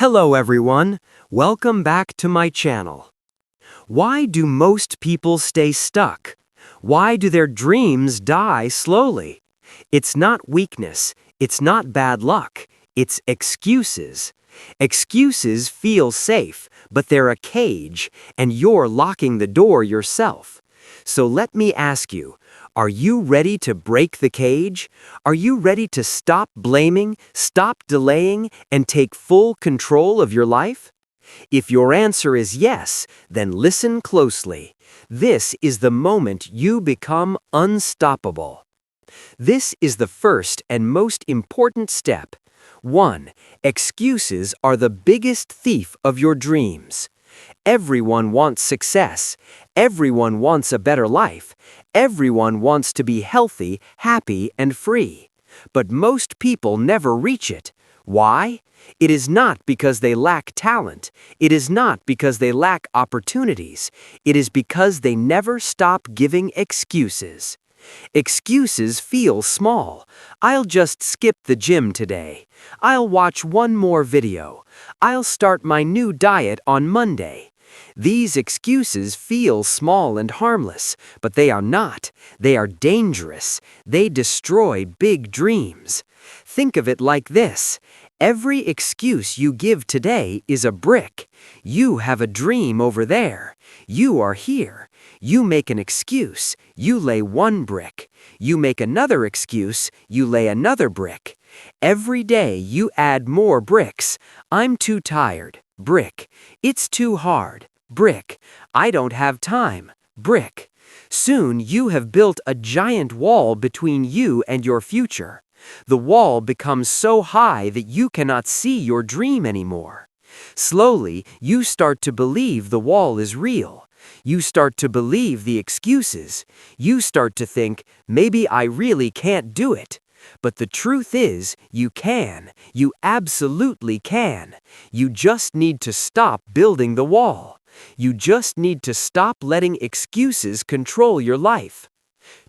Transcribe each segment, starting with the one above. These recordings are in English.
Hello everyone, welcome back to my channel. Why do most people stay stuck? Why do their dreams die slowly? It's not weakness, it's not bad luck, it's excuses. Excuses feel safe, but they're a cage, and you're locking the door yourself. So let me ask you, are you ready to break the cage? Are you ready to stop blaming, stop delaying, and take full control of your life? If your answer is yes, then listen closely. This is the moment you become unstoppable. This is the first and most important step. 1. Excuses are the biggest thief of your dreams. Everyone wants success. Everyone wants a better life. Everyone wants to be healthy, happy, and free. But most people never reach it. Why? It is not because they lack talent. It is not because they lack opportunities. It is because they never stop giving excuses. Excuses feel small. I'll just skip the gym today. I'll watch one more video. I'll start my new diet on Monday. These excuses feel small and harmless, but they are not. They are dangerous. They destroy big dreams. Think of it like this. Every excuse you give today is a brick. You have a dream over there. You are here. You make an excuse. You lay one brick. You make another excuse. You lay another brick. Every day you add more bricks. I'm too tired. Brick. It's too hard. Brick. I don't have time. Brick. Soon you have built a giant wall between you and your future. The wall becomes so high that you cannot see your dream anymore. Slowly, you start to believe the wall is real. You start to believe the excuses. You start to think, maybe I really can't do it. But the truth is, you can. You absolutely can. You just need to stop building the wall. You just need to stop letting excuses control your life.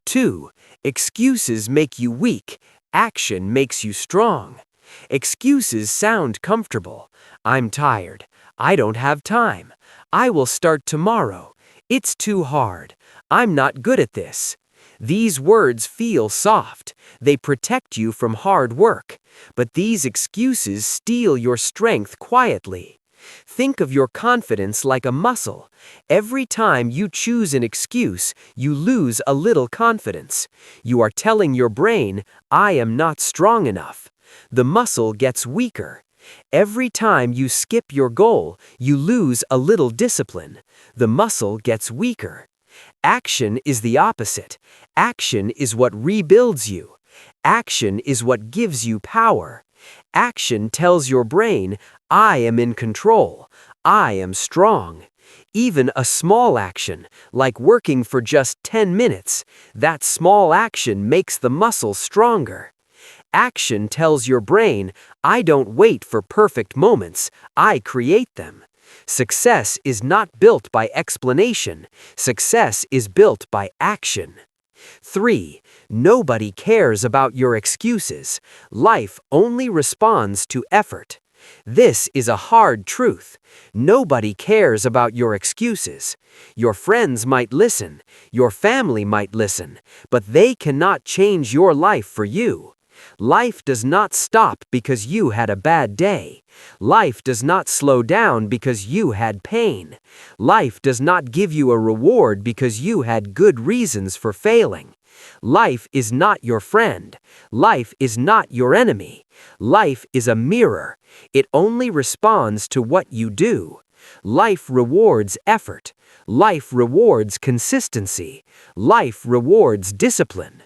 2. Excuses make you weak. Action makes you strong. Excuses sound comfortable. I'm tired. I don't have time. I will start tomorrow. It's too hard. I'm not good at this. These words feel soft. They protect you from hard work. But these excuses steal your strength quietly. Think of your confidence like a muscle. Every time you choose an excuse, you lose a little confidence. You are telling your brain, I am not strong enough. The muscle gets weaker. Every time you skip your goal, you lose a little discipline. The muscle gets weaker. Action is the opposite. Action is what rebuilds you. Action is what gives you power. Action tells your brain, I am in control. I am strong. Even a small action, like working for just 10 minutes, that small action makes the muscle stronger. Action tells your brain, I don't wait for perfect moments, I create them. Success is not built by explanation. Success is built by action. 3. Nobody cares about your excuses. Life only responds to effort. This is a hard truth. Nobody cares about your excuses. Your friends might listen. Your family might listen. But they cannot change your life for you. Life does not stop because you had a bad day. Life does not slow down because you had pain. Life does not give you a reward because you had good reasons for failing. Life is not your friend. Life is not your enemy. Life is a mirror. It only responds to what you do. Life rewards effort. Life rewards consistency. Life rewards discipline.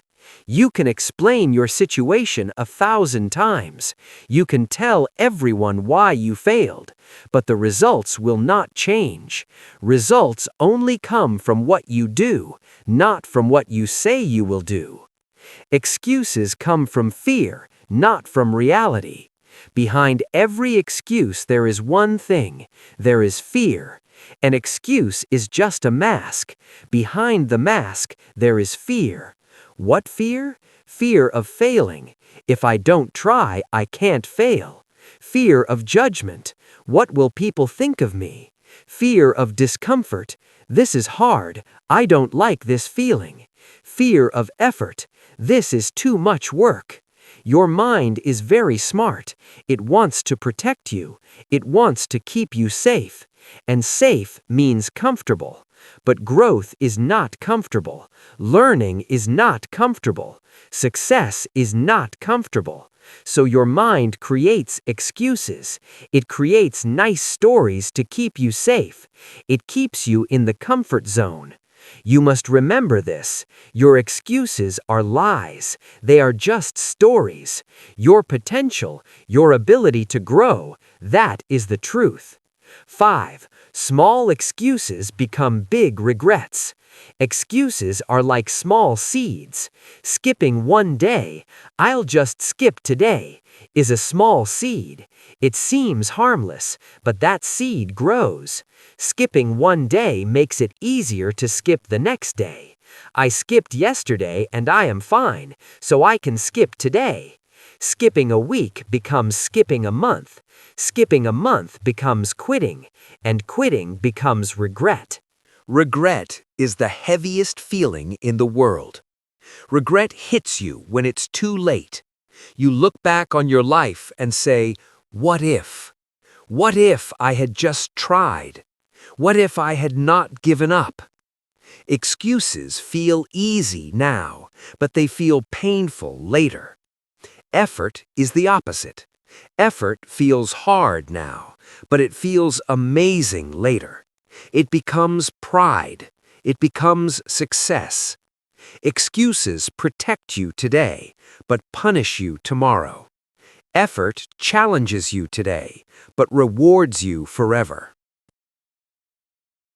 You can explain your situation 1,000 times. You can tell everyone why you failed, but the results will not change. Results only come from what you do, not from what you say you will do. Excuses come from fear, not from reality. Behind every excuse there is one thing. There is fear. An excuse is just a mask. Behind the mask there is fear. What fear? Fear of failing. If I don't try, I can't fail. Fear of judgment. What will people think of me? Fear of discomfort. This is hard. I don't like this feeling. Fear of effort. This is too much work. Your mind is very smart. It wants to protect you. It wants to keep you safe. And safe means comfortable. But growth is not comfortable. Learning is not comfortable. Success is not comfortable. So your mind creates excuses. It creates nice stories to keep you safe. It keeps you in the comfort zone. You must remember this. Your excuses are lies. They are just stories. Your potential, your ability to grow, that is the truth. 5. Small excuses become big regrets. Excuses are like small seeds. Skipping one day, I'll just skip today, is a small seed. It seems harmless, but that seed grows. Skipping one day makes it easier to skip the next day. I skipped yesterday and I am fine, so I can skip today. Skipping a week becomes skipping a month. Skipping a month becomes quitting, and quitting becomes regret. Regret is the heaviest feeling in the world. Regret hits you when it's too late. You look back on your life and say, what if? What if I had just tried? What if I had not given up? Excuses feel easy now, but they feel painful later. Effort is the opposite. Effort feels hard now, but it feels amazing later. It becomes pride. It becomes success. Excuses protect you today, but punish you tomorrow. Effort challenges you today, but rewards you forever.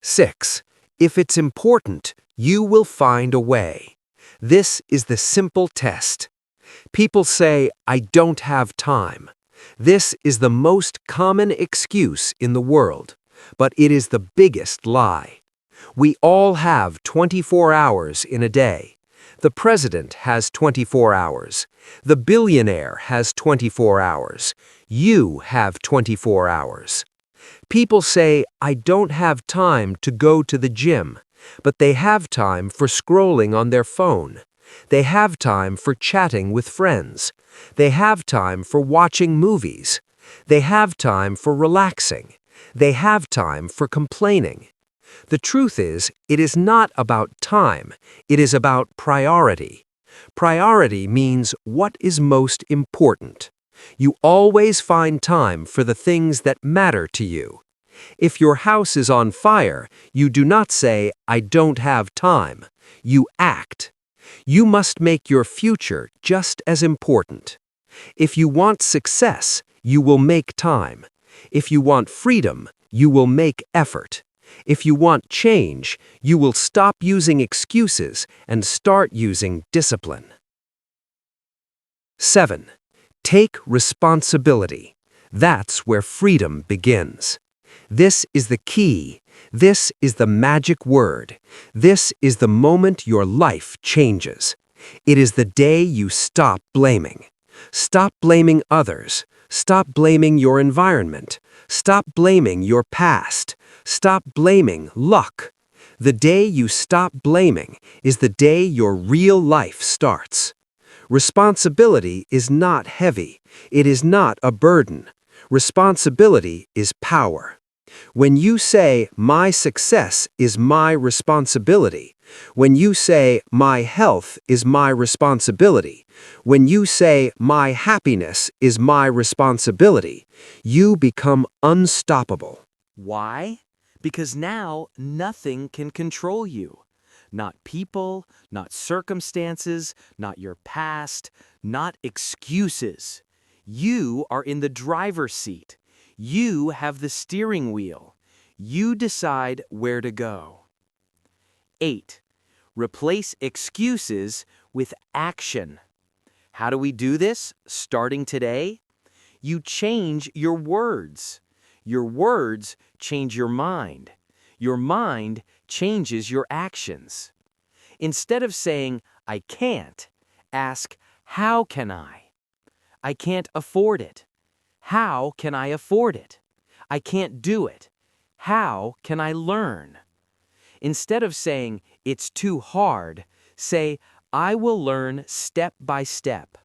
6. If it's important, you will find a way. This is the simple test. People say, I don't have time. This is the most common excuse in the world, but it is the biggest lie. We all have 24 hours in a day. The president has 24 hours. The billionaire has 24 hours. You have 24 hours. People say, I don't have time to go to the gym, but they have time for scrolling on their phone. They have time for chatting with friends. They have time for watching movies. They have time for relaxing. They have time for complaining. The truth is, it is not about time. It is about priority. Priority means what is most important. You always find time for the things that matter to you. If your house is on fire, you do not say, I don't have time. You act. You must make your future just as important. If you want success, you will make time. If you want freedom, you will make effort. If you want change, you will stop using excuses and start using discipline. 7. Take responsibility. That's where freedom begins. This is the key. This is the magic word. This is the moment your life changes. It is the day you stop blaming. Stop blaming others. Stop blaming your environment. Stop blaming your past. Stop blaming luck. The day you stop blaming is the day your real life starts. Responsibility is not heavy. It is not a burden. Responsibility is power. When you say, my success is my responsibility, when you say, my health is my responsibility, when you say, my happiness is my responsibility, you become unstoppable. Why? Because now nothing can control you. Not people, not circumstances, not your past, not excuses. You are in the driver's seat. You have the steering wheel. You decide where to go. 8. Replace excuses with action. How do we do this starting today? You change your words. Your words change your mind. Your mind changes your actions. Instead of saying, I can't, ask, how can I? I can't afford it. How can I afford it? I can't do it. How can I learn? Instead of saying, it's too hard, say, I will learn step by step.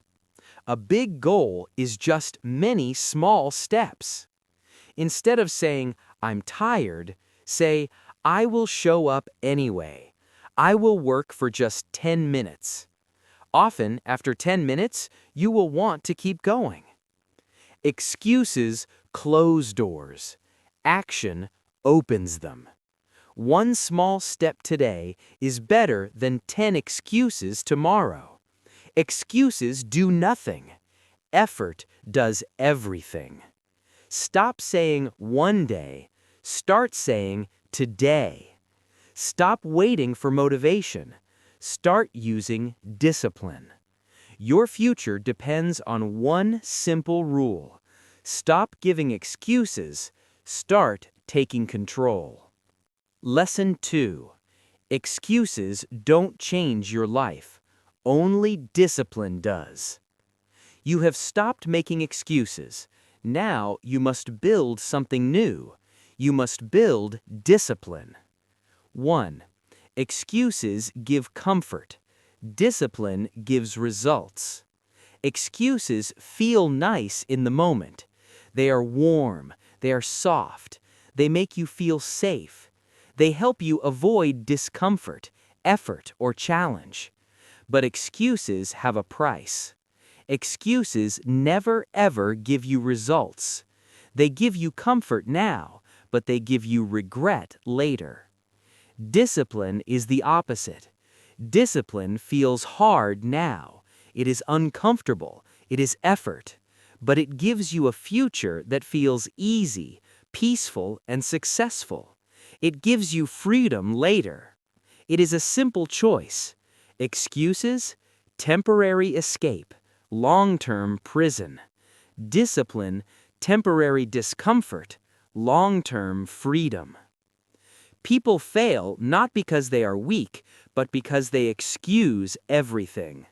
A big goal is just many small steps. Instead of saying, I'm tired, say, I will show up anyway. I will work for just 10 minutes. Often, after 10 minutes, you will want to keep going. Excuses close doors. Action opens them. One small step today is better than 10 excuses tomorrow. Excuses do nothing. Effort does everything. Stop saying one day. Start saying today. Stop waiting for motivation. Start using discipline. Your future depends on one simple rule. Stop giving excuses. Start taking control. Lesson 2. Excuses don't change your life. Only discipline does. You have stopped making excuses. Now you must build something new. You must build discipline. 1. Excuses give comfort. Discipline gives results. Excuses feel nice in the moment. They are warm. They are soft. They make you feel safe. They help you avoid discomfort, effort, or challenge. But excuses have a price. Excuses never ever give you results. They give you comfort now, but they give you regret later. Discipline is the opposite. Discipline feels hard now. It is uncomfortable. It is effort. But it gives you a future that feels easy, peaceful, and successful. It gives you freedom later. It is a simple choice. Excuses, temporary escape, long-term prison. Discipline, temporary discomfort, long-term freedom. People fail not because they are weak, but because they excuse everything.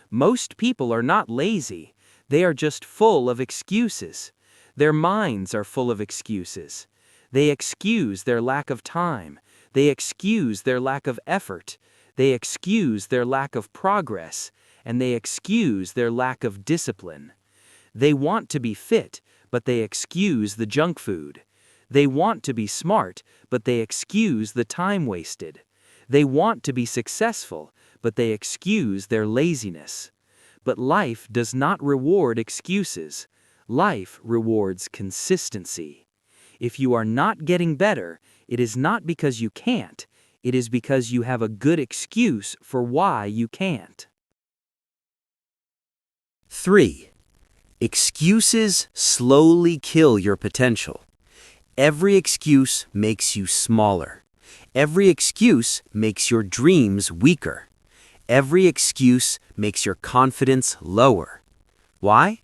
Most people are not lazy. They are just full of excuses. Their minds are full of excuses. They excuse their lack of time. They excuse their lack of effort. They excuse their lack of progress. And they excuse their lack of discipline. They want to be fit, but they excuse the junk food. They want to be smart, but they excuse the time wasted. They want to be successful, but they excuse their laziness. But life does not reward excuses. Life rewards consistency. If you are not getting better, it is not because you can't. It is because you have a good excuse for why you can't. 3. Excuses slowly kill your potential. Every excuse makes you smaller. Every excuse makes your dreams weaker. Every excuse makes your confidence lower. Why?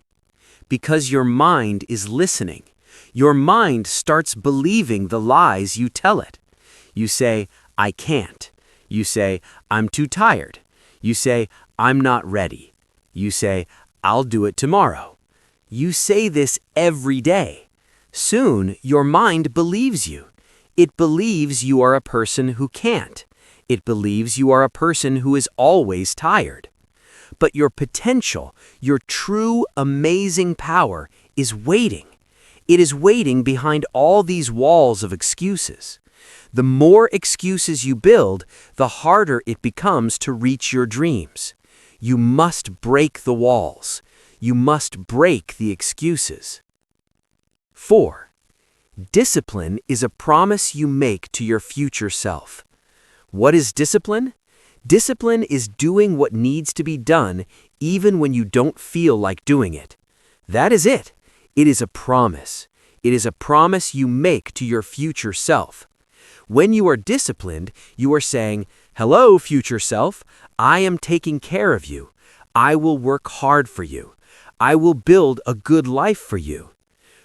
Because your mind is listening. Your mind starts believing the lies you tell it. You say, I can't. You say, I'm too tired. You say, I'm not ready. You say, I'll do it tomorrow. You say this every day. Soon, your mind believes you. It believes you are a person who can't. It believes you are a person who is always tired. But your potential, your true amazing power, is waiting. It is waiting behind all these walls of excuses. The more excuses you build, the harder it becomes to reach your dreams. You must break the walls. You must break the excuses. 4. Discipline is a promise you make to your future self. What is discipline? Discipline is doing what needs to be done even when you don't feel like doing it. That is it. It is a promise. It is a promise you make to your future self. When you are disciplined, you are saying, hello, future self, I am taking care of you. I will work hard for you. I will build a good life for you.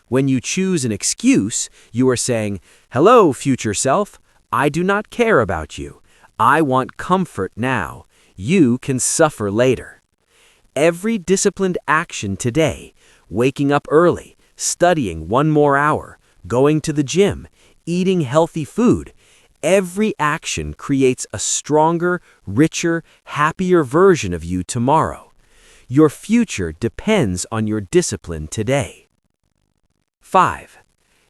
When you choose an excuse, you are saying, hello, future self, I do not care about you. I want comfort now. You can suffer later. Every disciplined action today, waking up early, studying 1 more hour, going to the gym, eating healthy food. Every action creates a stronger, richer, happier version of you tomorrow. Your future depends on your discipline today. 5.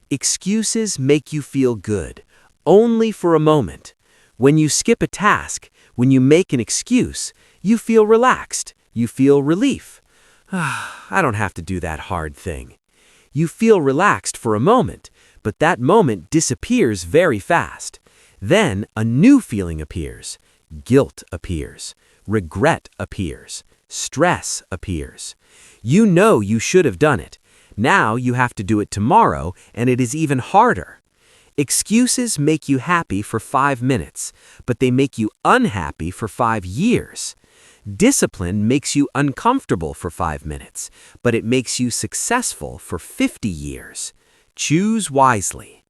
Excuses make you feel good, only for a moment. When you skip a task, when you make an excuse, you feel relaxed, you feel relief. I don't have to do that hard thing. You feel relaxed for a moment, but that moment disappears very fast. Then a new feeling appears. Guilt appears. Regret appears. Stress appears. You know you should have done it. Now you have to do it tomorrow, and it is even harder. Excuses make you happy for 5 minutes, but they make you unhappy for 5 years. Discipline makes you uncomfortable for 5 minutes, but it makes you successful for 50 years. Choose wisely.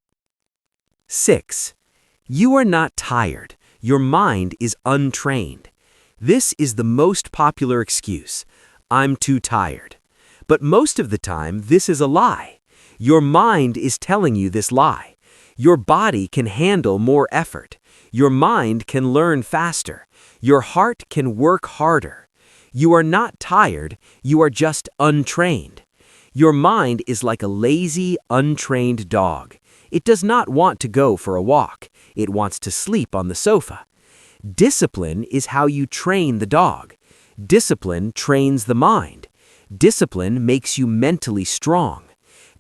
6. You are not tired. Your mind is untrained. This is the most popular excuse. I'm too tired. But most of the time, this is a lie. Your mind is telling you this lie. Your body can handle more effort. Your mind can learn faster. Your heart can work harder. You are not tired, you are just untrained. Your mind is like a lazy, untrained dog. It does not want to go for a walk. It wants to sleep on the sofa. Discipline is how you train the dog. Discipline trains the mind. Discipline makes you mentally strong.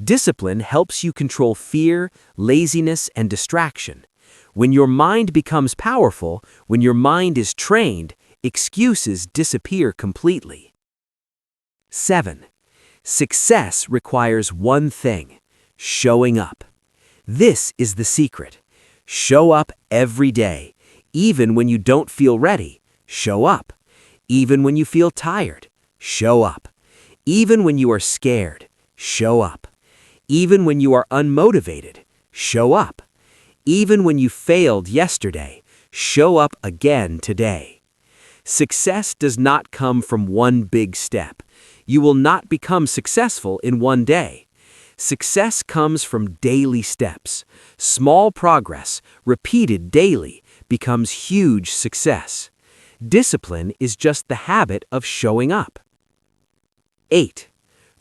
Discipline helps you control fear, laziness, and distraction. When your mind becomes powerful, when your mind is trained, excuses disappear completely. 7. Success requires one thing: showing up. This is the secret. Show up every day. Even when you don't feel ready, show up. Even when you feel tired, show up. Even when you are scared, show up. Even when you are unmotivated, show up. Even when you failed yesterday, show up again today. Success does not come from one big step. You will not become successful in one day. Success comes from daily steps. Small progress, repeated daily, becomes huge success. Discipline is just the habit of showing up. 8.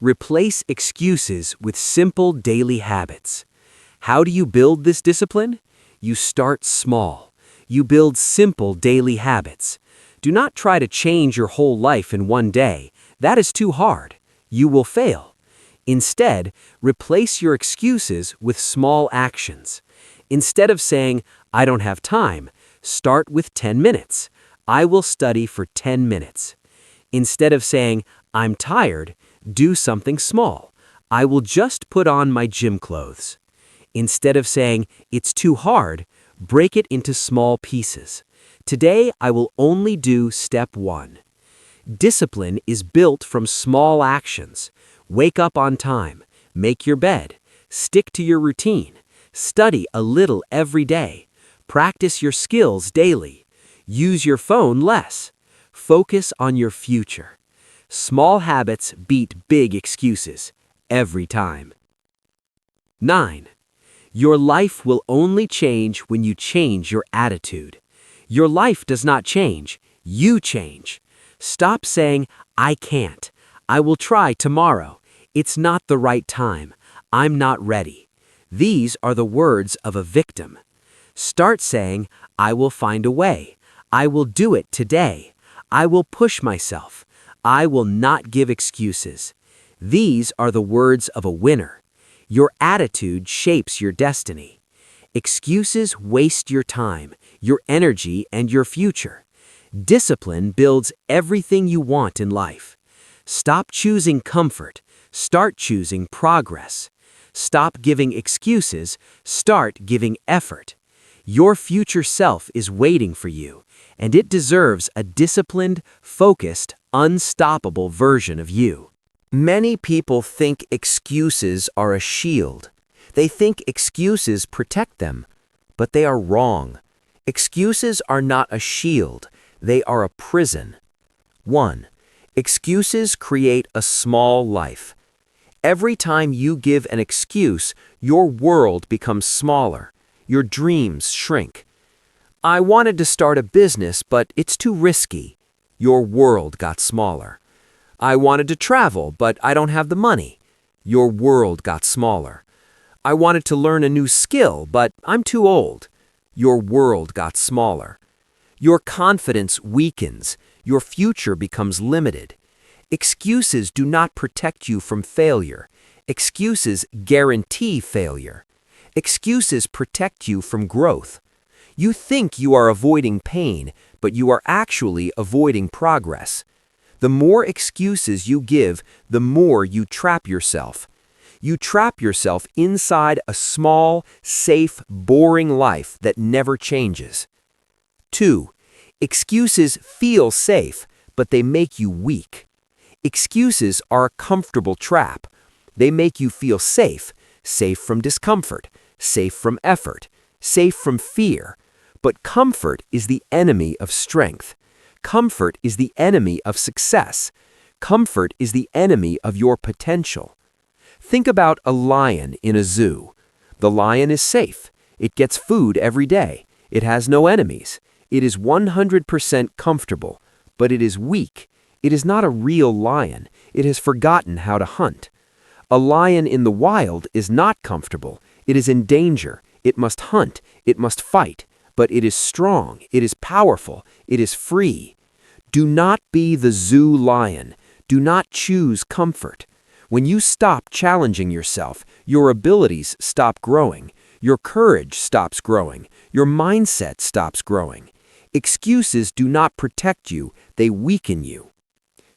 Replace excuses with simple daily habits. How do you build this discipline? You start small. You build simple daily habits. Do not try to change your whole life in one day. That is too hard. You will fail. Instead, replace your excuses with small actions. Instead of saying, I don't have time, start with 10 minutes. I will study for 10 minutes. Instead of saying, I'm tired, do something small. I will just put on my gym clothes. Instead of saying, it's too hard, break it into small pieces. Today, I will only do step 1. Discipline is built from small actions. Wake up on time. Make your bed. Stick to your routine. Study a little every day. Practice your skills daily. Use your phone less. Focus on your future. Small habits beat big excuses every time. 9. Your life will only change when you change your attitude. Your life does not change, you change. Stop saying, I can't. I will try tomorrow. It's not the right time. I'm not ready. These are the words of a victim. Start saying, I will find a way. I will do it today. I will push myself. I will not give excuses. These are the words of a winner. Your attitude shapes your destiny. Excuses waste your time, your energy, and your future. Discipline builds everything you want in life. Stop choosing comfort. Start choosing progress. Stop giving excuses. Start giving effort. Your future self is waiting for you, and it deserves a disciplined, focused, unstoppable version of you. Many people think excuses are a shield. They think excuses protect them, but they are wrong. Excuses are not a shield, they are a prison. 1. Excuses create a small life. Every time you give an excuse, your world becomes smaller. Your dreams shrink. I wanted to start a business, but it's too risky. Your world got smaller. I wanted to travel, but I don't have the money. Your world got smaller. I wanted to learn a new skill, but I'm too old. Your world got smaller. Your confidence weakens. Your future becomes limited. Excuses do not protect you from failure. Excuses guarantee failure. Excuses protect you from growth. You think you are avoiding pain, but you are actually avoiding progress. The more excuses you give, the more you trap yourself. You trap yourself inside a small, safe, boring life that never changes. 2. Excuses feel safe, but they make you weak. Excuses are a comfortable trap. They make you feel safe, safe from discomfort, safe from effort, safe from fear. But comfort is the enemy of strength. Comfort is the enemy of success. Comfort is the enemy of your potential. Think about a lion in a zoo. The lion is safe. It gets food every day. It has no enemies. It is 100% comfortable, but it is weak. It is not a real lion. It has forgotten how to hunt. A lion in the wild is not comfortable. It is in danger. It must hunt. It must fight. But it is strong. It is powerful. It is free. Do not be the zoo lion. Do not choose comfort. When you stop challenging yourself, your abilities stop growing. Your courage stops growing. Your mindset stops growing. Excuses do not protect you. They weaken you.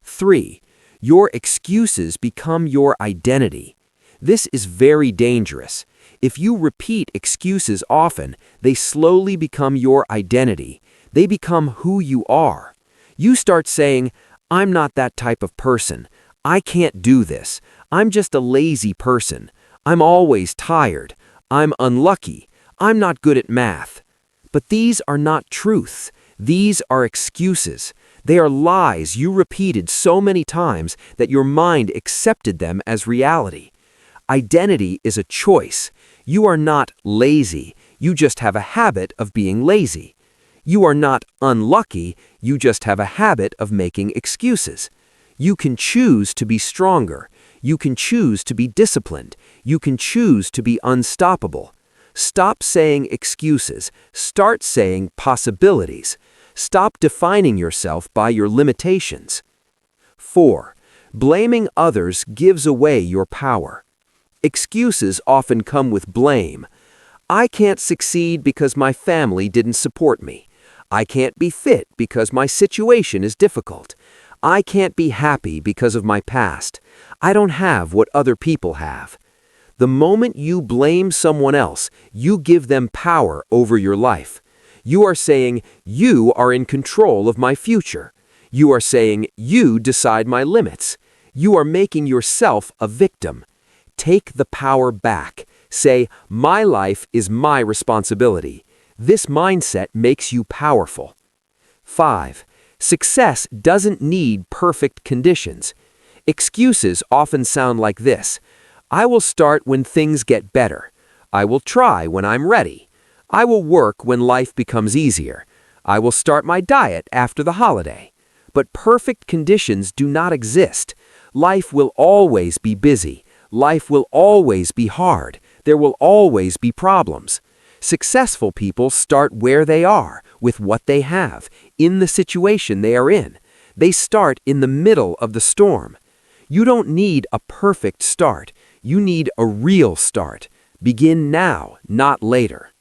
3. Your excuses become your identity. This is very dangerous. If you repeat excuses often, they slowly become your identity. They become who you are. You start saying, I'm not that type of person. I can't do this. I'm just a lazy person. I'm always tired. I'm unlucky. I'm not good at math. But these are not truths. These are excuses. They are lies you repeated so many times that your mind accepted them as reality. Identity is a choice. You are not lazy. You just have a habit of being lazy. You are not unlucky. You just have a habit of making excuses. You can choose to be stronger. You can choose to be disciplined. You can choose to be unstoppable. Stop saying excuses. Start saying possibilities. Stop defining yourself by your limitations. 4. Blaming others gives away your power. Excuses often come with blame. I can't succeed because my family didn't support me. I can't be fit because my situation is difficult. I can't be happy because of my past. I don't have what other people have. The moment you blame someone else, you give them power over your life. You are saying, you are in control of my future. You are saying, you decide my limits. You are making yourself a victim. Take the power back. Say, my life is my responsibility. This mindset makes you powerful. 5. Success doesn't need perfect conditions. Excuses often sound like this. I will start when things get better. I will try when I'm ready. I will work when life becomes easier. I will start my diet after the holiday. But perfect conditions do not exist. Life will always be busy. Life will always be hard. There will always be problems. Successful people start where they are, with what they have, in the situation they are in. They start in the middle of the storm. You don't need a perfect start. You need a real start. Begin now, not later.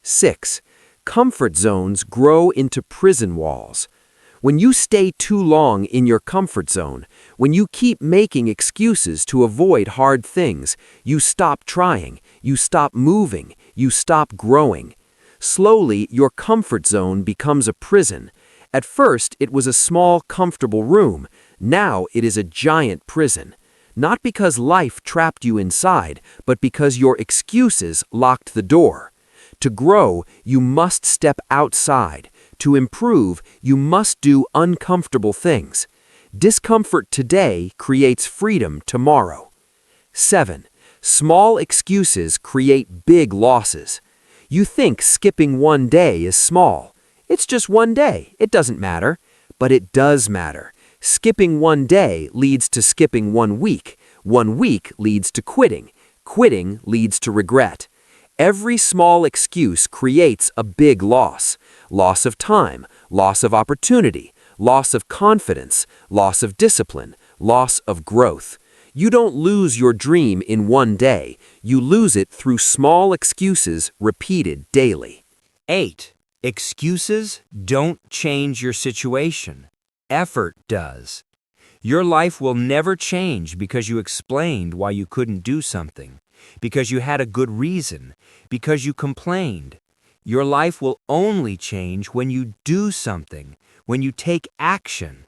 6. Comfort zones grow into prison walls. When you stay too long in your comfort zone, when you keep making excuses to avoid hard things, you stop trying, you stop moving, you stop growing. Slowly, your comfort zone becomes a prison. At first, it was a small, comfortable room. Now it is a giant prison. Not because life trapped you inside, but because your excuses locked the door. To grow, you must step outside. To improve, you must do uncomfortable things. Discomfort today creates freedom tomorrow. 7. Small excuses create big losses. You think skipping one day is small. It's just one day. It doesn't matter. But it does matter. Skipping one day leads to skipping 1 week. 1 week leads to quitting. Quitting leads to regret. Every small excuse creates a big loss. Loss of time, loss of opportunity, loss of confidence, loss of discipline, loss of growth. You don't lose your dream in one day. You lose it through small excuses repeated daily. 8. Excuses don't change your situation. Effort does. Your life will never change because you explained why you couldn't do something, because you had a good reason, because you complained. Your life will only change when you do something, when you take action.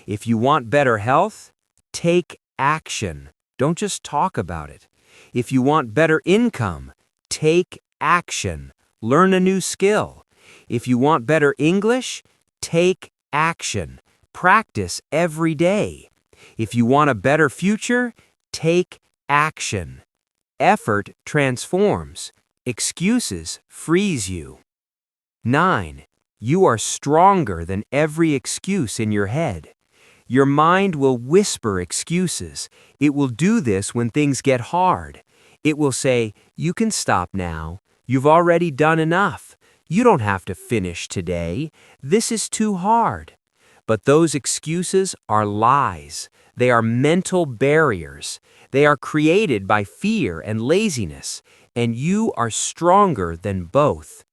If you want better health, take action. Don't just talk about it. If you want better income, take action. Learn a new skill. If you want better English, take action. Practice every day. If you want a better future, take action. Effort transforms. Excuses freeze you. 9. You are stronger than every excuse in your head. Your mind will whisper excuses. It will do this when things get hard. It will say, "You can stop now. You've already done enough. You don't have to finish today. This is too hard." But those excuses are lies. They are mental barriers. They are created by fear and laziness, and you are stronger than both.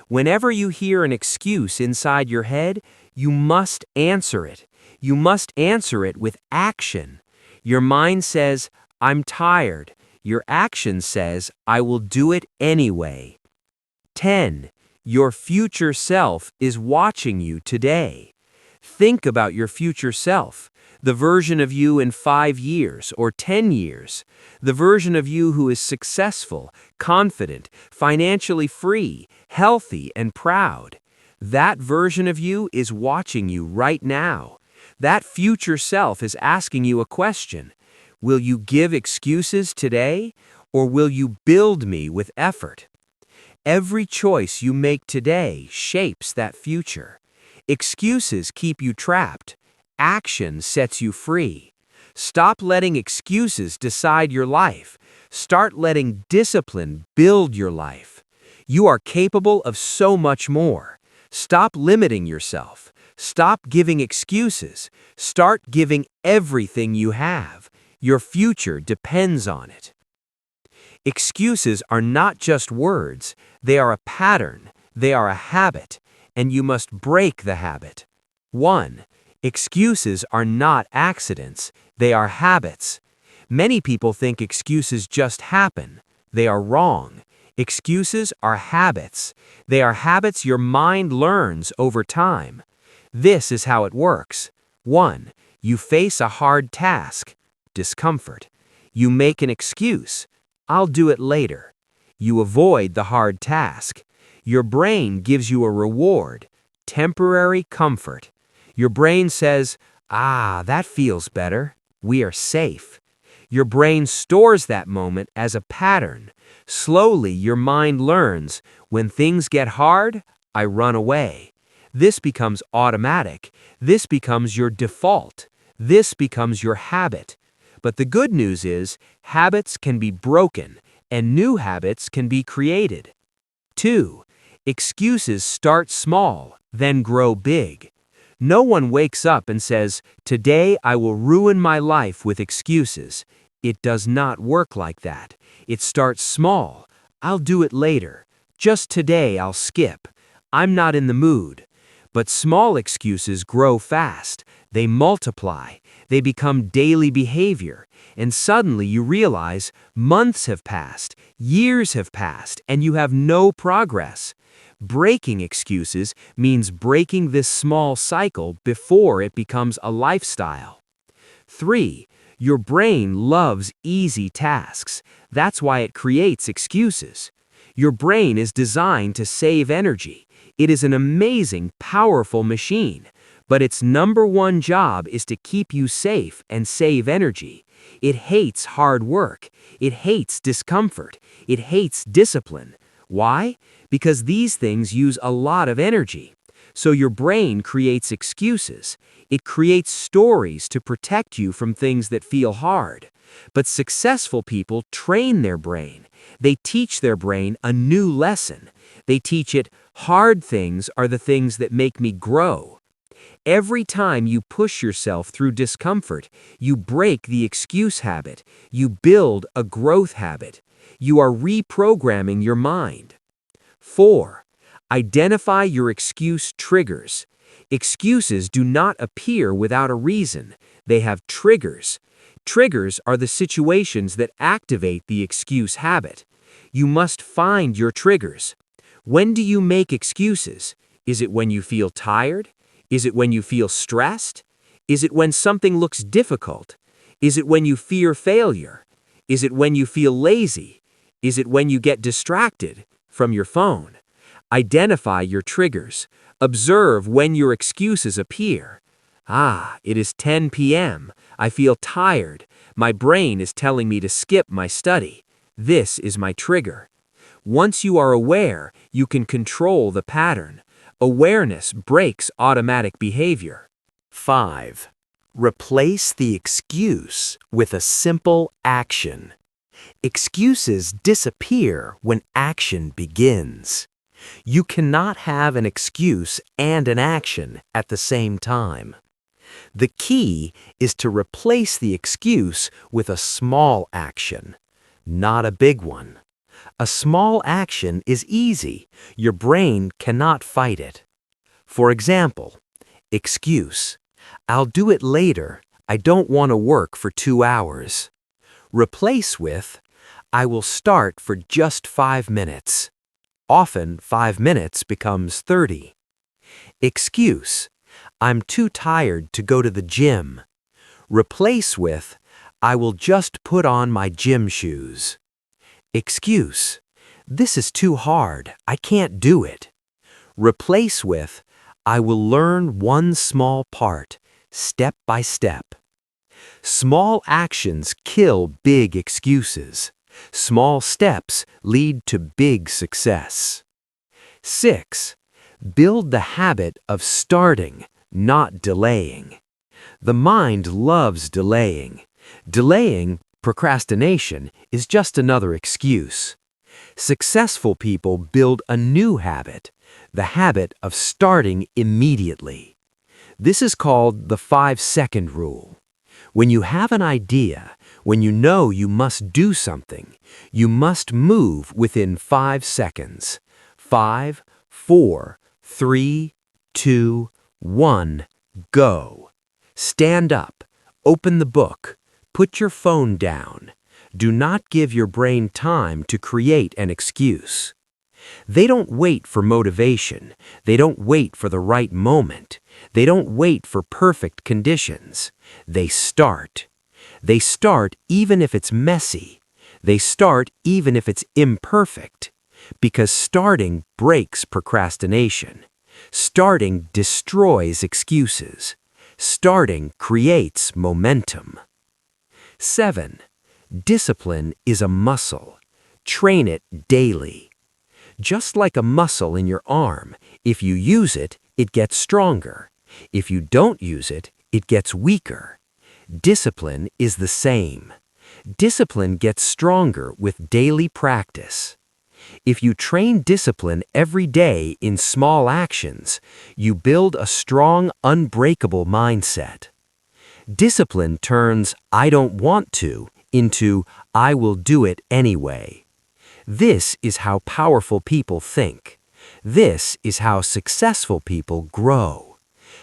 Whenever you hear an excuse inside your head, you must answer it. You must answer it with action. Your mind says, "I'm tired." Your action says, "I will do it anyway." 10. Your future self is watching you today. Think about your future self, the version of you in 5 years or 10 years, the version of you who is successful, confident, financially free, healthy, and proud. That version of you is watching you right now. That future self is asking you a question. Will you give excuses today, or will you build me with effort? Every choice you make today shapes that future. Excuses keep you trapped. Action sets you free. Stop letting excuses decide your life. Start letting discipline build your life. You are capable of so much more. Stop limiting yourself. Stop giving excuses. Start giving everything you have. Your future depends on it. Excuses are not just words. They are a pattern. They are a habit. And you must break the habit. 1. Excuses are not accidents. They are habits. Many people think excuses just happen. They are wrong. Excuses are habits. They are habits your mind learns over time. This is how it works. 1. You face a hard task. Discomfort. You make an excuse. "I'll do it later." You avoid the hard task. Your brain gives you a reward, temporary comfort. Your brain says, "That feels better. We are safe." Your brain stores that moment as a pattern. Slowly, your mind learns, when things get hard, I run away. This becomes automatic. This becomes your default. This becomes your habit. But the good news is, habits can be broken, and new habits can be created. 2. Excuses start small, then grow big. No one wakes up and says, "Today I will ruin my life with excuses." It does not work like that. It starts small. "I'll do it later. Just today I'll skip. I'm not in the mood." But small excuses grow fast. They multiply. They become daily behavior. And suddenly you realize months have passed, years have passed, and you have no progress. Breaking excuses means breaking this small cycle before it becomes a lifestyle. 3. Your brain loves easy tasks. That's why it creates excuses. Your brain is designed to save energy. It is an amazing, powerful machine. But its number one job is to keep you safe and save energy. It hates hard work. It hates discomfort. It hates discipline. Why? Because these things use a lot of energy. So your brain creates excuses. It creates stories to protect you from things that feel hard. But successful people train their brain. They teach their brain a new lesson. They teach it, hard things are the things that make me grow. Every time you push yourself through discomfort, you break the excuse habit. You build a growth habit. You are reprogramming your mind. 4. Identify your excuse triggers. Excuses do not appear without a reason. They have triggers. Triggers are the situations that activate the excuse habit. You must find your triggers. When do you make excuses? Is it when you feel tired? Is it when you feel stressed? Is it when something looks difficult? Is it when you fear failure? Is it when you feel lazy? Is it when you get distracted from your phone? Identify your triggers. Observe when your excuses appear. It is 10 p.m. I feel tired. My brain is telling me to skip my study. This is my trigger. Once you are aware, you can control the pattern. Awareness breaks automatic behavior. 5. Replace the excuse with a simple action. Excuses disappear when action begins. You cannot have an excuse and an action at the same time. The key is to replace the excuse with a small action, not a big one. A small action is easy. Your brain cannot fight it. For example, excuse. I'll do it later. I don't want to work for 2 hours. Replace with, I will start for just 5 minutes. Often 5 minutes becomes 30. Excuse. I'm too tired to go to the gym. Replace with, I will just put on my gym shoes. Excuse. This is too hard. I can't do it. Replace with, I will learn one small part, step by step. Small actions kill big excuses. Small steps lead to big success. 6. Build the habit of starting, not delaying. The mind loves delaying. Delaying, procrastination, is just another excuse. Successful people build a new habit, the habit of starting immediately. This is called the 5-second rule. When you have an idea, when you know you must do something, you must move within 5 seconds. 5, 4, 3, 2, 1, go. Stand up, open the book, put your phone down. Do not give your brain time to create an excuse. They don't wait for motivation. They don't wait for the right moment. They don't wait for perfect conditions. They start. They start even if it's messy. They start even if it's imperfect. Because starting breaks procrastination. Starting destroys excuses. Starting creates momentum. 7. Discipline is a muscle. Train it daily. Just like a muscle in your arm, if you use it, it gets stronger. If you don't use it, it gets weaker. Discipline is the same. Discipline gets stronger with daily practice. If you train discipline every day in small actions, you build a strong, unbreakable mindset. Discipline turns "I don't want to" into "I will do it anyway." This is how powerful people think. This is how successful people grow.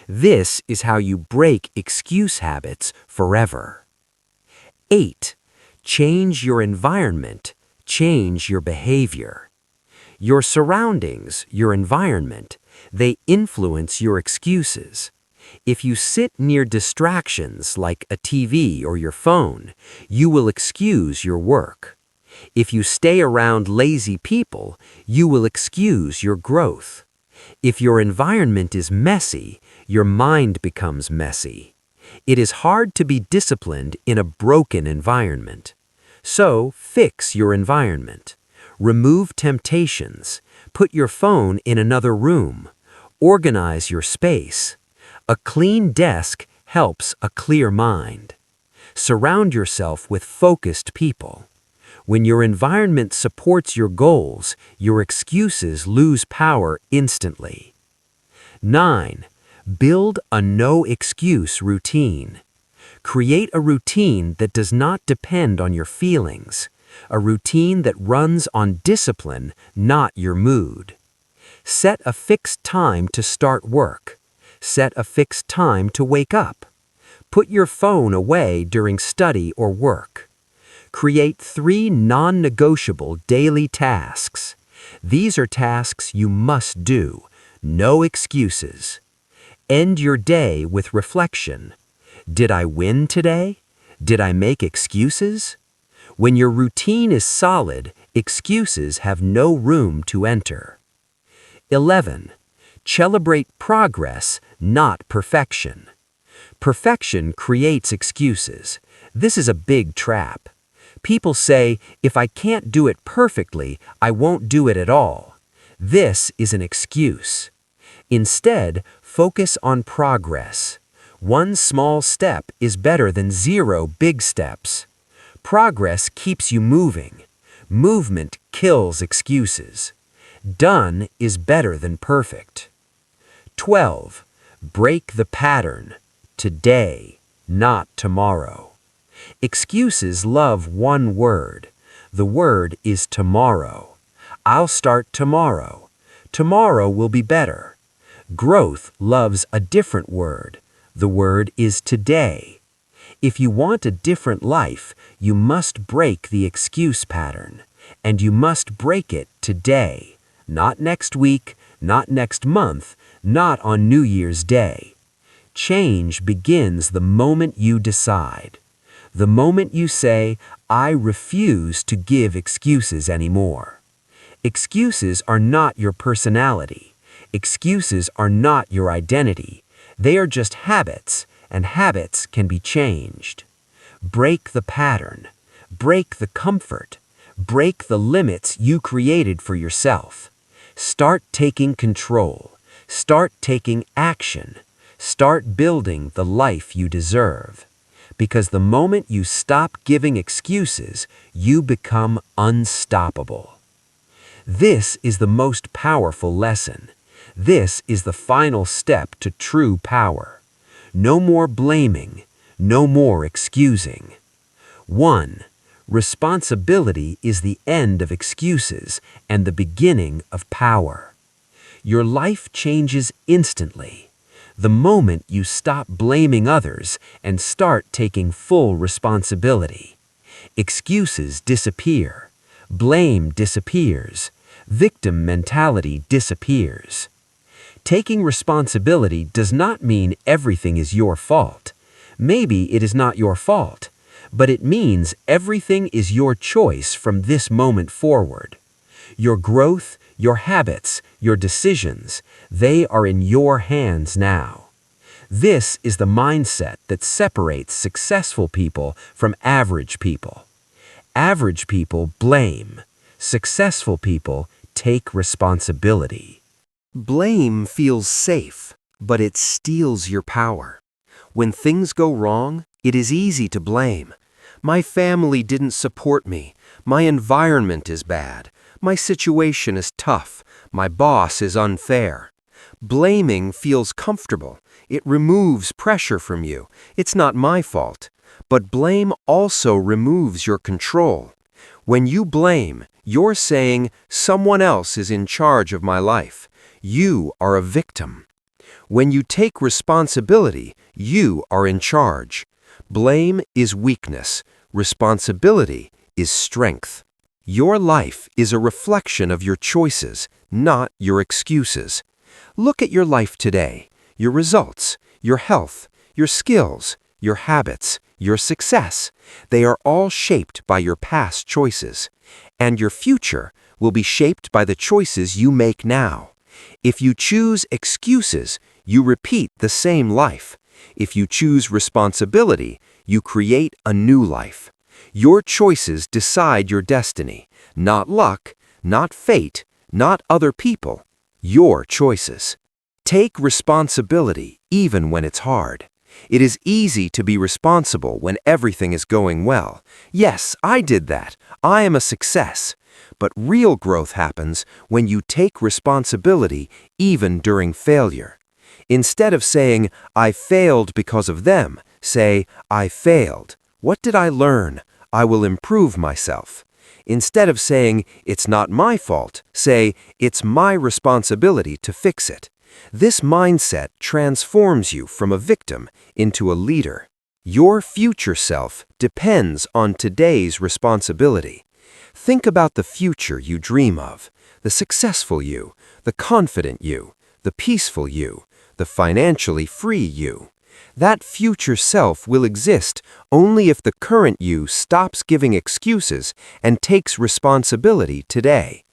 This is how you break excuse habits forever. 8. Change your environment. Change your behavior. Your surroundings, your environment, they influence your excuses. If you sit near distractions like a TV or your phone, you will excuse your work. If you stay around lazy people, you will excuse your growth. If your environment is messy, your mind becomes messy. It is hard to be disciplined in a broken environment. So, fix your environment. Remove temptations. Put your phone in another room. Organize your space. A clean desk helps a clear mind. Surround yourself with focused people. When your environment supports your goals, your excuses lose power instantly. 9. Build a no-excuse routine. Create a routine that does not depend on your feelings, a routine that runs on discipline, not your mood. Set a fixed time to start work. Set a fixed time to wake up. Put your phone away during study or work. Create 3 non-negotiable daily tasks. These are tasks you must do, no excuses. End your day with reflection. Did I win today? Did I make excuses? When your routine is solid, excuses have no room to enter. 11. Celebrate progress, not perfection. Perfection creates excuses. This is a big trap. People say, if I can't do it perfectly, I won't do it at all. This is an excuse. Instead, focus on progress. 1 small step is better than 0 big steps. Progress keeps you moving. Movement kills excuses. Done is better than perfect. 12. Break the pattern. Today, not tomorrow. Excuses love 1 word. The word is tomorrow. I'll start tomorrow. Tomorrow will be better. Growth loves a different word. The word is today. If you want a different life, you must break the excuse pattern. And you must break it today. Not next week, not next month, not on New Year's Day. Change begins the moment you decide. The moment you say, I refuse to give excuses anymore. Excuses are not your personality. Excuses are not your identity. They are just habits, and habits can be changed. Break the pattern. Break the comfort. Break the limits you created for yourself. Start taking control. Start taking action. Start building the life you deserve. Because the moment you stop giving excuses, you become unstoppable. This is the most powerful lesson. This is the final step to true power. No more blaming, no more excusing. 1. Responsibility is the end of excuses and the beginning of power. Your life changes instantly. The moment you stop blaming others and start taking full responsibility. Excuses disappear. Blame disappears. Victim mentality disappears. Taking responsibility does not mean everything is your fault. Maybe it is not your fault, but it means everything is your choice from this moment forward. Your growth, your habits, your decisions, they are in your hands now. This is the mindset that separates successful people from average people. Average people blame. Successful people take responsibility. Blame feels safe, but it steals your power. When things go wrong, it is easy to blame. My family didn't support me. My environment is bad. My situation is tough. My boss is unfair. Blaming feels comfortable. It removes pressure from you. It's not my fault. But blame also removes your control. When you blame, you're saying, someone else is in charge of my life. You are a victim. When you take responsibility, you are in charge. Blame is weakness. Responsibility is strength. Your life is a reflection of your choices, not your excuses. Look at your life today, your results, your health, your skills, your habits, your success. They are all shaped by your past choices. And your future will be shaped by the choices you make now. If you choose excuses, you repeat the same life. If you choose responsibility, you create a new life. Your choices decide your destiny, not luck, not fate, not other people, your choices. Take responsibility even when it's hard. It is easy to be responsible when everything is going well. Yes, I did that. I am a success. But real growth happens when you take responsibility even during failure. Instead of saying, I failed because of them, say, I failed. What did I learn? I will improve myself. Instead of saying, it's not my fault, say, it's my responsibility to fix it. This mindset transforms you from a victim into a leader. Your future self depends on today's responsibility. Think about the future you dream of, the successful you, the confident you, the peaceful you, the financially free you. That future self will exist only if the current you stops giving excuses and takes responsibility today.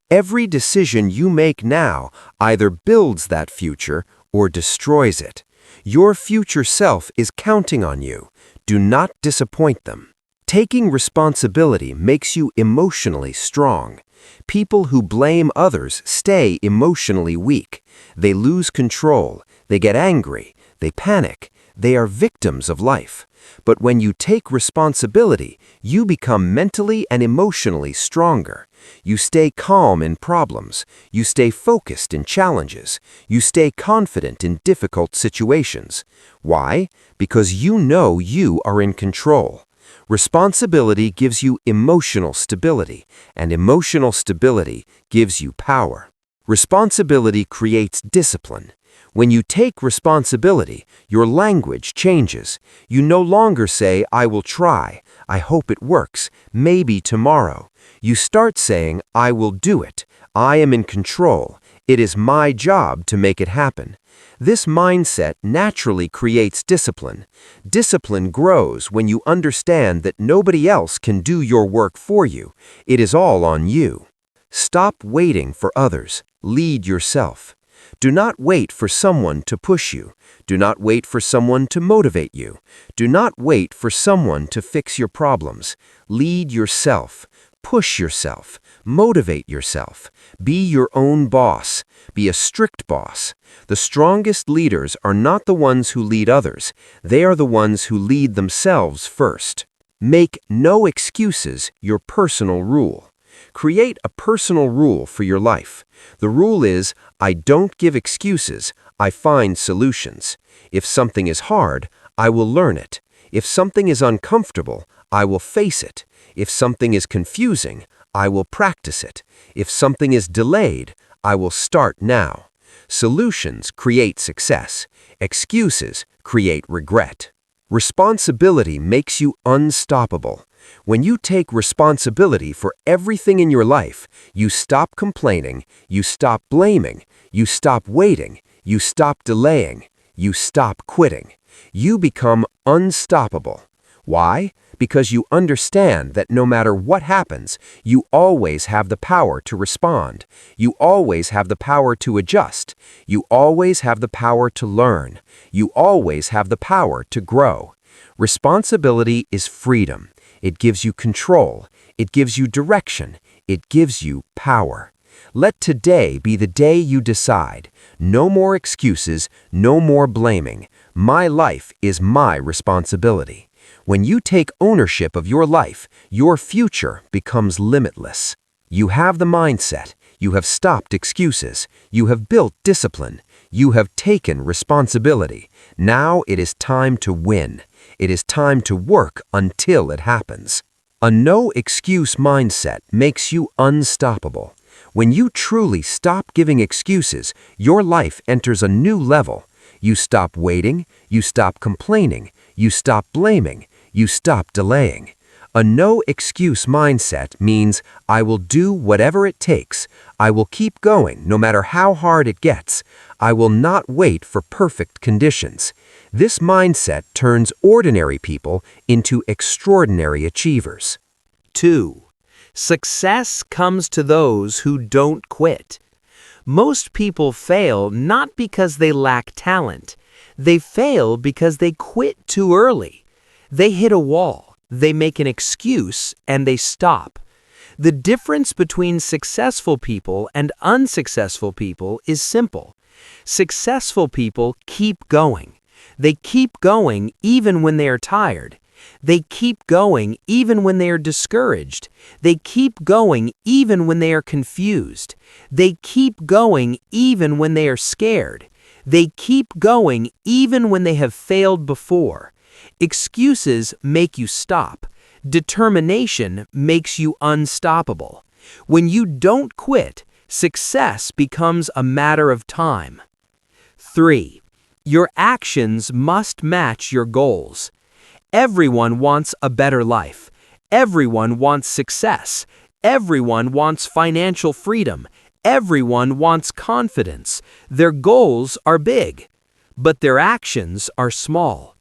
Every decision you make now either builds that future or destroys it. Your future self is counting on you. Do not disappoint them. Taking responsibility makes you emotionally strong. People who blame others stay emotionally weak. They lose control. They get angry. They panic. They are victims of life. But when you take responsibility, you become mentally and emotionally stronger. You stay calm in problems. You stay focused in challenges. You stay confident in difficult situations. Why? Because you know you are in control. Responsibility gives you emotional stability, and emotional stability gives you power. Responsibility creates discipline. When you take responsibility, your language changes. You no longer say, I will try, I hope it works, maybe tomorrow. You start saying, I will do it, I am in control, it is my job to make it happen. This mindset naturally creates discipline. Discipline grows when you understand that nobody else can do your work for you. It is all on you. Stop waiting for others. Lead yourself. Do not wait for someone to push you. Do not wait for someone to motivate you. Do not wait for someone to fix your problems. Lead yourself. Push yourself. Motivate yourself. Be your own boss. Be a strict boss. The strongest leaders are not the ones who lead others. They are the ones who lead themselves first. Make no excuses your personal rule. Create a personal rule for your life. The rule is, I don't give excuses, I find solutions. If something is hard, I will learn it. If something is uncomfortable, I will face it. If something is confusing, I will practice it. If something is delayed, I will start now. Solutions create success. Excuses create regret. Responsibility makes you unstoppable. When you take responsibility for everything in your life, you stop complaining, you stop blaming, you stop waiting, you stop delaying, you stop quitting. You become unstoppable. Why? Because you understand that no matter what happens, you always have the power to respond. You always have the power to adjust. You always have the power to learn. You always have the power to grow. Responsibility is freedom. It gives you control. It gives you direction. It gives you power. Let today be the day you decide. No more excuses, no more blaming. My life is my responsibility. When you take ownership of your life, your future becomes limitless. You have the mindset. You have stopped excuses. You have built discipline. You have taken responsibility. Now it is time to win. It is time to work until it happens. A no-excuse mindset makes you unstoppable. When you truly stop giving excuses, your life enters a new level. You stop waiting, you stop complaining, you stop blaming, you stop delaying. A no-excuse mindset means I will do whatever it takes. I will keep going no matter how hard it gets. I will not wait for perfect conditions. This mindset turns ordinary people into extraordinary achievers. 2. Success comes to those who don't quit. Most people fail not because they lack talent. They fail because they quit too early. They hit a wall, they make an excuse, and they stop. The difference between successful people and unsuccessful people is simple. Successful people keep going. They keep going even when they are tired. They keep going even when they are discouraged. They keep going even when they are confused. They keep going even when they are scared. They keep going even when they have failed before. Excuses make you stop. Determination makes you unstoppable. When you don't quit, success becomes a matter of time. 3. Your actions must match your goals. Everyone wants a better life. Everyone wants success. Everyone wants financial freedom. Everyone wants confidence. Their goals are big, but their actions are small.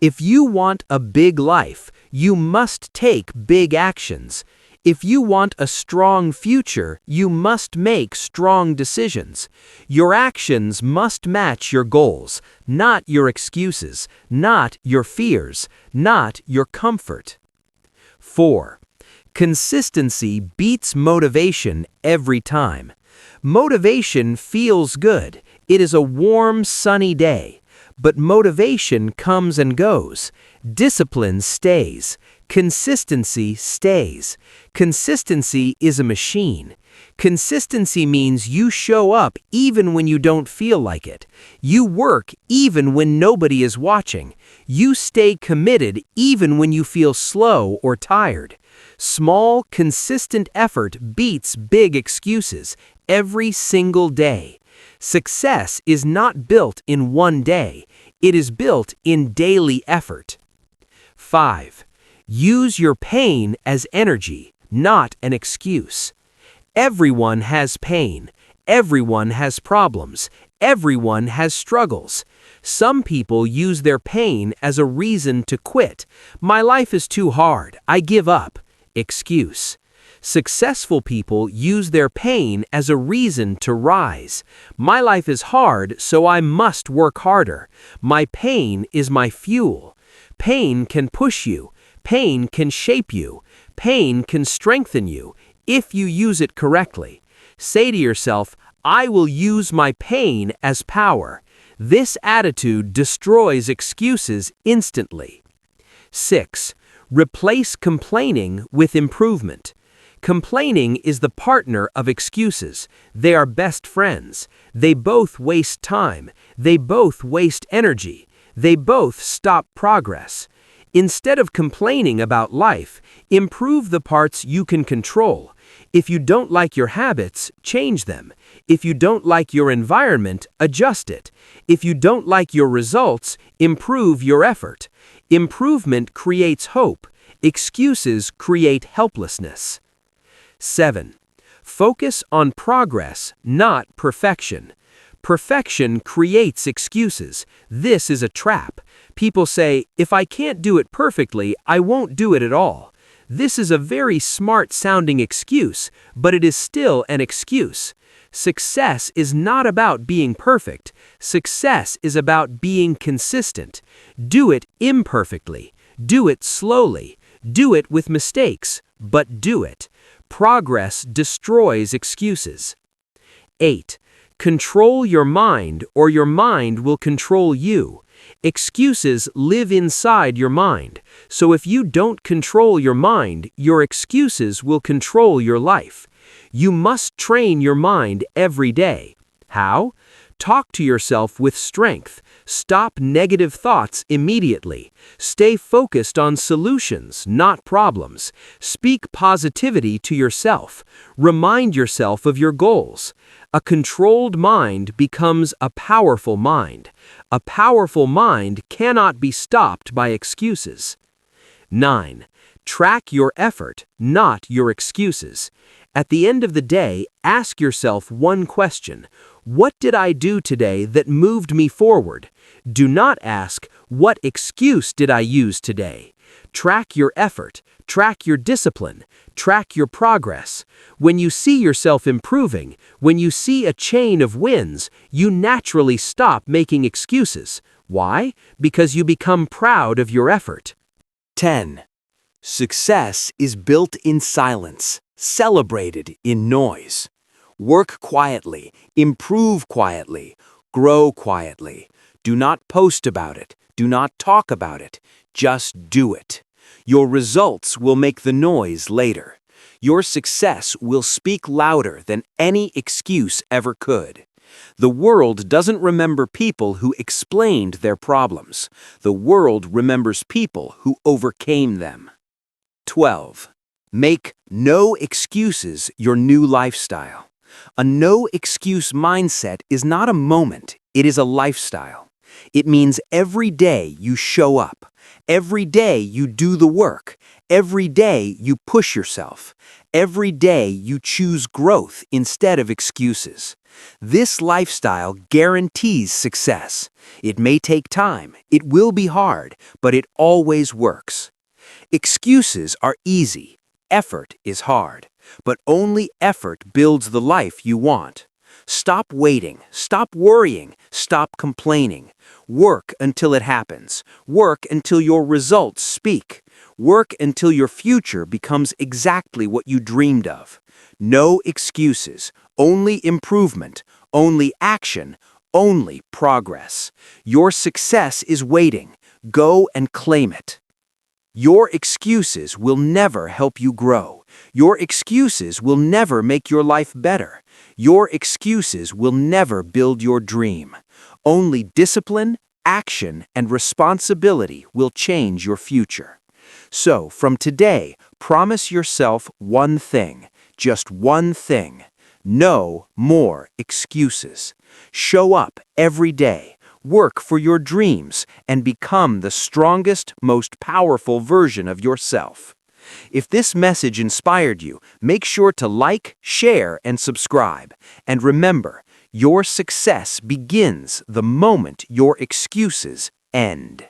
If you want a big life, you must take big actions. If you want a strong future, you must make strong decisions. Your actions must match your goals, not your excuses, not your fears, not your comfort. 4. Consistency beats motivation every time. Motivation feels good. It is a warm, sunny day. But motivation comes and goes. Discipline stays. Consistency stays. Consistency is a machine. Consistency means you show up even when you don't feel like it. You work even when nobody is watching. You stay committed even when you feel slow or tired. Small, consistent effort beats big excuses every single day. Success is not built in one day. It is built in daily effort. 5. Use your pain as energy, not an excuse. Everyone has pain. Everyone has problems. Everyone has struggles. Some people use their pain as a reason to quit. My life is too hard. I give up. Excuse. Successful people use their pain as a reason to rise. My life is hard, so I must work harder. My pain is my fuel. Pain can push you. Pain can shape you. Pain can strengthen you if you use it correctly. Say to yourself, I will use my pain as power. This attitude destroys excuses instantly. 6. Replace complaining with improvement. Complaining is the partner of excuses. They are best friends. They both waste time. They both waste energy. They both stop progress. Instead of complaining about life, improve the parts you can control. If you don't like your habits, change them. If you don't like your environment, adjust it. If you don't like your results, improve your effort. Improvement creates hope. Excuses create helplessness. 7. Focus on progress, not perfection. Perfection creates excuses. This is a trap. People say, if I can't do it perfectly, I won't do it at all. This is a very smart-sounding excuse, but it is still an excuse. Success is not about being perfect. Success is about being consistent. Do it imperfectly. Do it slowly. Do it with mistakes, but do it. Progress destroys excuses. 8. Control your mind, or your mind will control you. Excuses live inside your mind, so if you don't control your mind, your excuses will control your life. You must train your mind every day. How? Talk to yourself with strength. Stop negative thoughts immediately. Stay focused on solutions, not problems. Speak positivity to yourself. Remind yourself of your goals. A controlled mind becomes a powerful mind. A powerful mind cannot be stopped by excuses. 9. Track your effort, not your excuses. At the end of the day, ask yourself one question. What did I do today that moved me forward? Do not ask, what excuse did I use today? Track your effort. Track your discipline. Track your progress. When you see yourself improving, when you see a chain of wins, you naturally stop making excuses. Why? Because you become proud of your effort. 10. Success is built in silence, celebrated in noise. Work quietly, improve quietly, grow quietly. Do not post about it. Do not talk about it. Just do it. Your results will make the noise later. Your success will speak louder than any excuse ever could. The world doesn't remember people who explained their problems. The world remembers people who overcame them. 12. Make no excuses your new lifestyle. A no-excuse mindset is not a moment, it is a lifestyle. It means every day you show up. Every day you do the work. Every day you push yourself. Every day you choose growth instead of excuses. This lifestyle guarantees success. It may take time, it will be hard, but it always works. Excuses are easy, effort is hard, but only effort builds the life you want. Stop waiting, stop worrying, stop complaining. Work until it happens. Work until your results speak. Work until your future becomes exactly what you dreamed of. No excuses, only improvement, only action, only progress. Your success is waiting. Go and claim it. Your excuses will never help you grow. Your excuses will never make your life better. Your excuses will never build your dream. Only discipline, action, and responsibility will change your future. So, from today, promise yourself one thing, just one thing. No more excuses. Show up every day. Work for your dreams and become the strongest, most powerful version of yourself. If this message inspired you, make sure to like, share, and subscribe. And remember, your success begins the moment your excuses end.